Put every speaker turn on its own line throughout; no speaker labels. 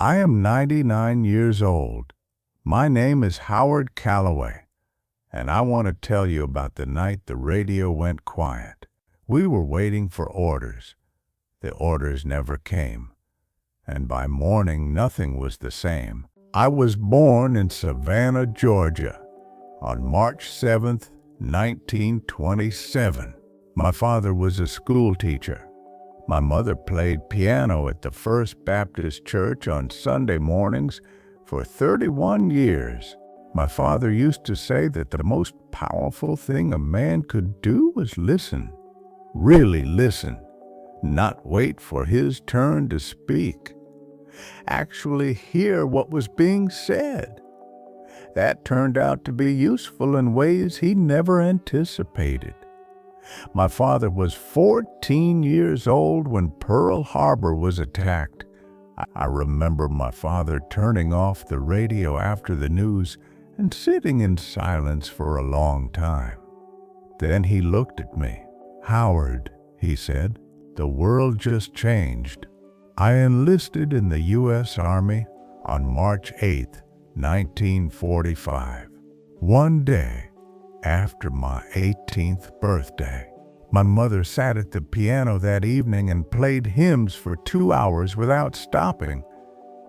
I am 99 years old. My name is Howard Calloway, and I want to tell you about the night the radio went quiet. We were waiting for orders. The orders never came, and by morning nothing was the same. I was born in Savannah, Georgia, on March 7th, 1927. My father was a school teacher. My mother played piano at the First Baptist Church on Sunday mornings for 31 years. My father used to say that the most powerful thing a man could do was listen. Really listen. Not wait for his turn to speak. Actually hear what was being said. That turned out to be useful in ways he never anticipated. My father was 14 years old when Pearl Harbor was attacked. I remember my father turning off the radio after the news and sitting in silence for a long time. Then he looked at me. "Howard," he said, "the world just changed. I enlisted in the U.S. Army on March 8th, 1945. One day after my 18th birthday. My mother sat at the piano that evening and played hymns for 2 hours without stopping.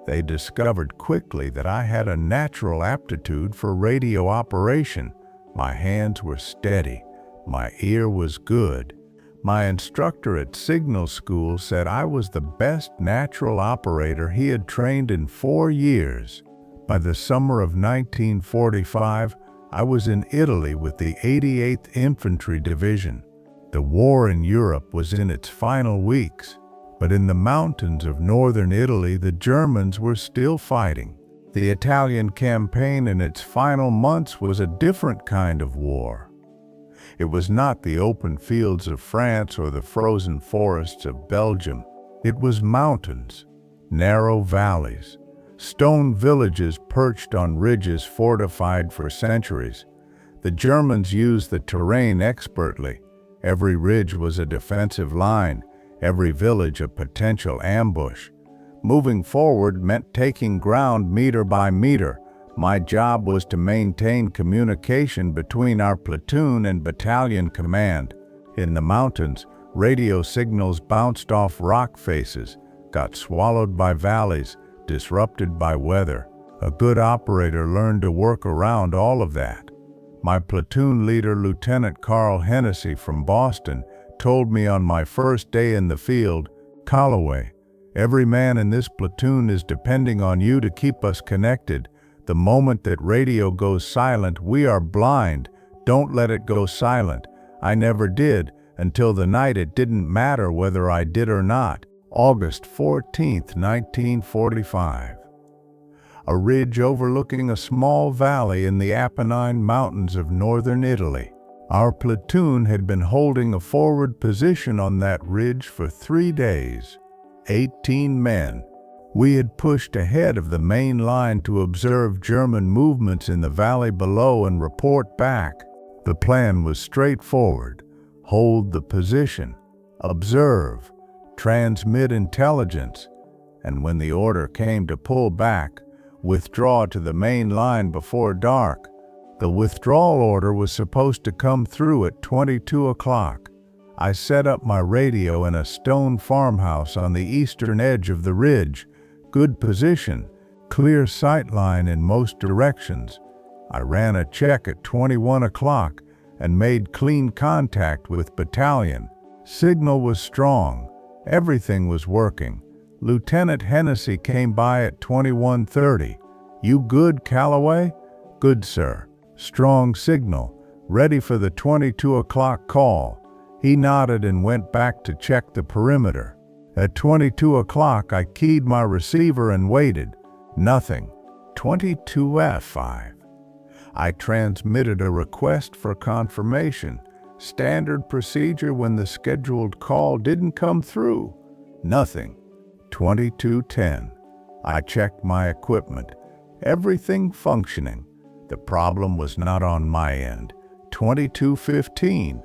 They discovered quickly that I had a natural aptitude for radio operation. My hands were steady. My ear was good. My instructor at signal school said I was the best natural operator he had trained in 4 years. By the summer of 1945, I was in Italy with the 88th Infantry Division. The war in Europe was in its final weeks, but in the mountains of northern Italy, the Germans were still fighting. The Italian campaign in its final months was a different kind of war. It was not the open fields of France or the frozen forests of Belgium. It was mountains, narrow valleys, stone villages perched on ridges fortified for centuries. The Germans used the terrain expertly. Every ridge was a defensive line, every village a potential ambush. Moving forward meant taking ground meter by meter. My job was to maintain communication between our platoon and battalion command. In the mountains, radio signals bounced off rock faces, got swallowed by valleys, disrupted by weather. A good operator learned to work around all of that. My platoon leader, Lieutenant Carl Hennessy from Boston, told me on my first day in the field, "Calloway, every man in this platoon is depending on you to keep us connected. The moment that radio goes silent, we are blind. Don't let it go silent." I never did, until the night it didn't matter whether I did or not. August 14th, 1945. A ridge overlooking a small valley in the Apennine Mountains of northern Italy. Our platoon had been holding a forward position on that ridge for 3 days. 18 men. We had pushed ahead of the main line to observe German movements in the valley below and report back. The plan was straightforward. Hold the position, observe, transmit intelligence, and when the order came to pull back, withdraw to the main line before dark. The withdrawal order was supposed to come through at 22 o'clock. I set up my radio in a stone farmhouse on the eastern edge of the ridge. Good position, clear sight line in most directions. I ran a check at 21 o'clock and made clean contact with battalion. Signal was strong. Everything was working. Lieutenant Hennessy came by at 21:30. "You good, Calloway?" "Good, sir. Strong signal. Ready for the 22 o'clock call." He nodded and went back to check the perimeter. At 22 o'clock, I keyed my receiver and waited. Nothing. 22F5. I transmitted a request for confirmation. Standard procedure when the scheduled call didn't come through. Nothing. 2210. I checked my equipment. Everything functioning. The problem was not on my end. 2215.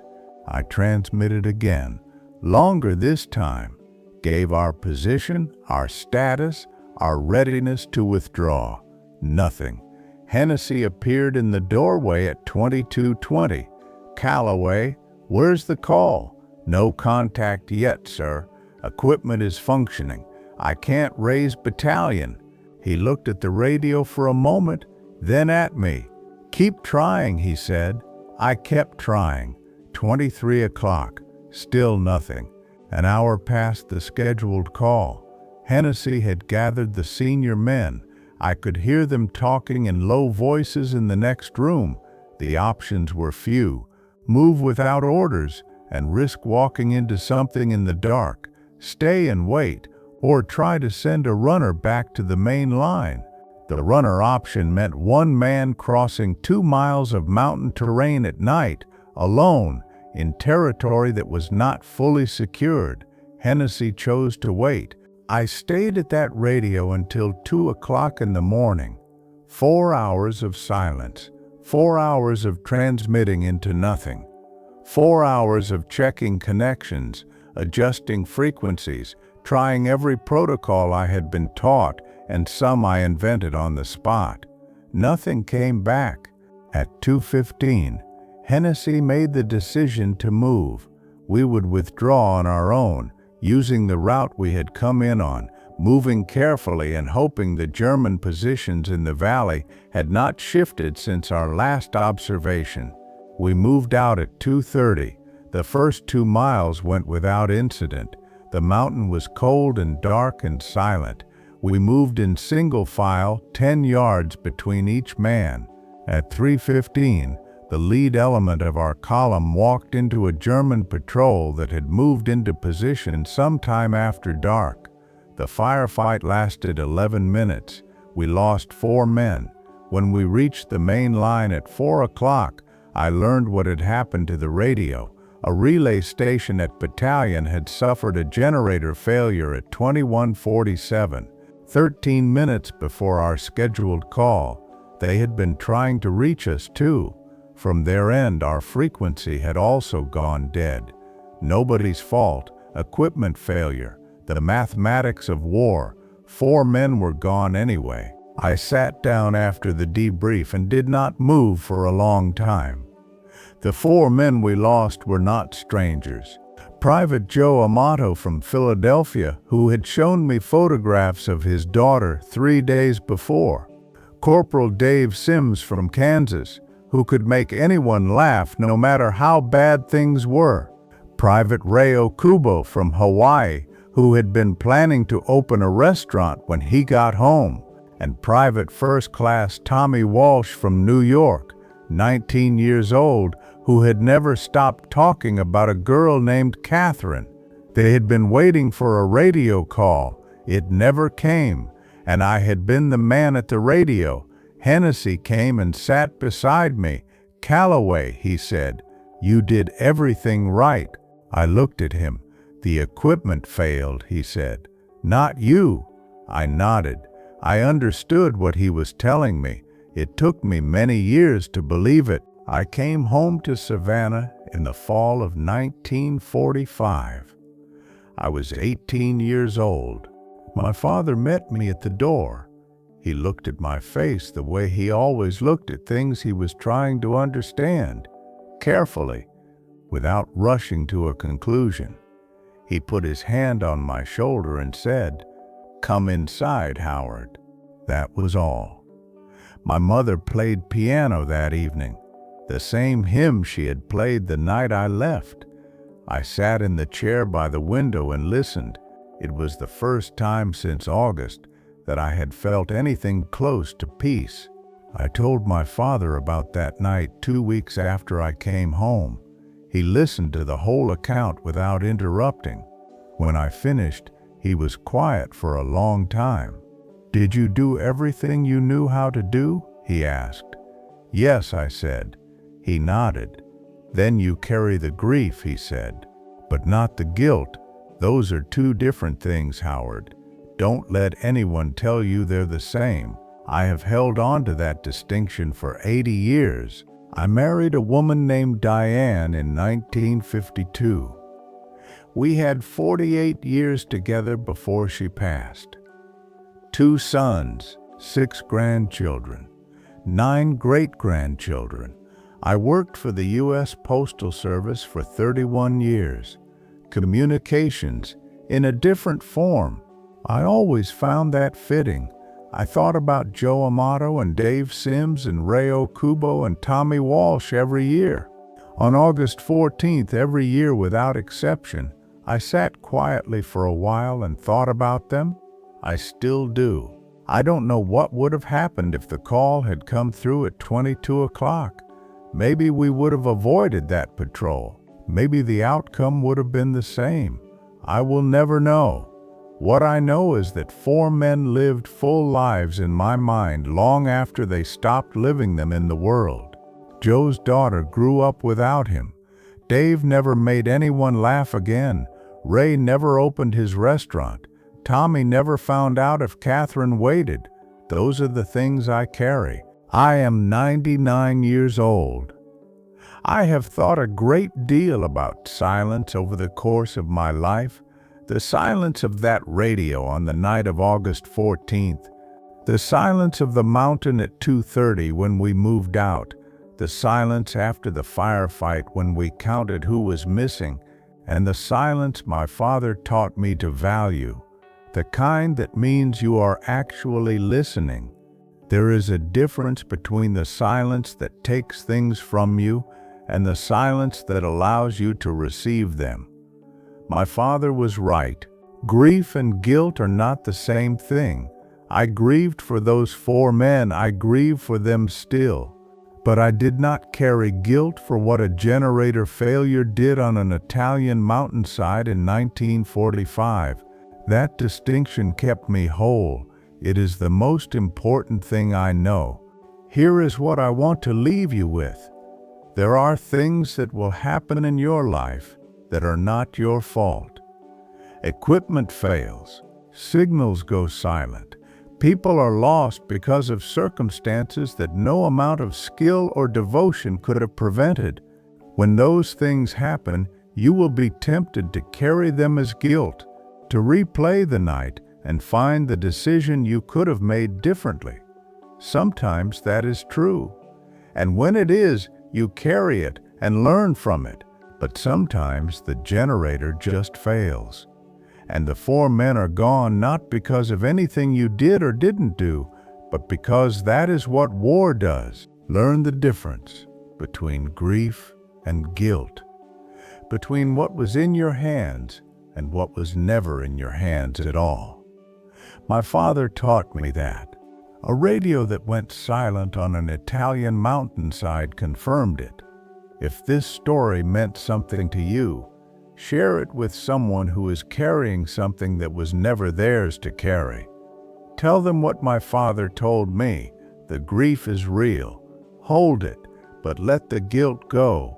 I transmitted again. Longer this time. Gave our position, our status, our readiness to withdraw. Nothing. Hennessy appeared in the doorway at 22:20. "Calloway, where's the call?" "No contact yet, sir. Equipment is functioning. I can't raise battalion." He looked at the radio for a moment, then at me. "Keep trying," he said. I kept trying. 23 o'clock. Still nothing. An hour past the scheduled call. Hennessy had gathered the senior men. I could hear them talking in low voices in the next room. The options were few. Move without orders and risk walking into something in the dark. Stay and wait, or try to send a runner back to the main line. The runner option meant one man crossing 2 miles of mountain terrain at night, alone, in territory that was not fully secured. Hennessy chose to wait. I stayed at that radio until 2 o'clock in the morning. 4 hours of silence. 4 hours of transmitting into nothing. 4 hours of checking connections, adjusting frequencies, trying every protocol I had been taught and some I invented on the spot. Nothing came back. At 2:15, Hennessy made the decision to move. We would withdraw on our own, using the route we had come in on, moving carefully and hoping the German positions in the valley had not shifted since our last observation. We moved out at 2:30. The first 2 miles went without incident. The mountain was cold and dark and silent. We moved in single file, 10 yards between each man. At 3:15, the lead element of our column walked into a German patrol that had moved into position sometime after dark. The firefight lasted 11 minutes. We lost 4 men. When we reached the main line at 4 o'clock, I learned what had happened to the radio. A relay station at Battalion had suffered a generator failure at 21:47, 13 minutes before our scheduled call. They had been trying to reach us too. From their end, our frequency had also gone dead. Nobody's fault. Equipment failure. The mathematics of war. 4 men were gone anyway. I sat down after the debrief and did not move for a long time. The 4 men we lost were not strangers. Private Joe Amato from Philadelphia, who had shown me photographs of his daughter 3 days before. Corporal Dave Sims from Kansas, who could make anyone laugh no matter how bad things were. Private Ray Okubo from Hawaii, who had been planning to open a restaurant when he got home. And Private First Class Tommy Walsh from New York, 19 years old, who had never stopped talking about a girl named Catherine. They had been waiting for a radio call. It never came, and I had been the man at the radio. Hennessy came and sat beside me. "Calloway," he said, "you did everything right." I looked at him. "The equipment failed," he said. "Not you." I nodded. I understood what he was telling me. It took me many years to believe it. I came home to Savannah in the fall of 1945. I was 18 years old. My father met me at the door. He looked at my face the way he always looked at things he was trying to understand, carefully, without rushing to a conclusion. He put his hand on my shoulder and said, "Come inside, Howard." That was all. My mother played piano that evening, the same hymn she had played the night I left. I sat in the chair by the window and listened. It was the first time since August that I had felt anything close to peace. I told my father about that night 2 weeks after I came home. He listened to the whole account without interrupting. When I finished, he was quiet for a long time. "Did you do everything you knew how to do?" he asked. "Yes," I said. He nodded. "Then you carry the grief," he said, "but not the guilt. Those are 2 different things, Howard. Don't let anyone tell you they're the same. I have held on to that distinction for 80 years. I married a woman named Diane in 1952. We had 48 years together before she passed. 2 sons, 6 grandchildren, 9 great-grandchildren. I worked for the U.S. Postal Service for 31 years. Communications in a different form. I always found that fitting. I thought about Joe Amato and Dave Sims and Ray Okubo and Tommy Walsh every year. On August 14th, every year without exception, I sat quietly for a while and thought about them. I still do. I don't know what would have happened if the call had come through at 22 o'clock. Maybe we would have avoided that patrol. Maybe the outcome would have been the same. I will never know. What I know is that 4 men lived full lives in my mind long after they stopped living them in the world. Joe's daughter grew up without him. Dave never made anyone laugh again. Ray never opened his restaurant. Tommy never found out if Catherine waited. Those are the things I carry. I am 99 years old. I have thought a great deal about silence over the course of my life. The silence of that radio on the night of August 14th. The silence of the mountain at 2:30 when we moved out. The silence after the firefight when we counted who was missing. And the silence my father taught me to value. The kind that means you are actually listening. There is a difference between the silence that takes things from you and the silence that allows you to receive them. My father was right. Grief and guilt are not the same thing. I grieved for those 4 men. I grieve for them still. But I did not carry guilt for what a generator failure did on an Italian mountainside in 1945. That distinction kept me whole. It is the most important thing I know. Here is what I want to leave you with. There are things that will happen in your life that are not your fault. Equipment fails. Signals go silent. People are lost because of circumstances that no amount of skill or devotion could have prevented. When those things happen, you will be tempted to carry them as guilt, to replay the night and find the decision you could have made differently. Sometimes that is true. And when it is, you carry it and learn from it. But sometimes the generator just fails. And the 4 men are gone not because of anything you did or didn't do, but because that is what war does. Learn the difference between grief and guilt, between what was in your hands and what was never in your hands at all. My father taught me that. A radio that went silent on an Italian mountainside confirmed it. If this story meant something to you, share it with someone who is carrying something that was never theirs to carry. Tell them what my father told me. The grief is real. Hold it, but let the guilt go.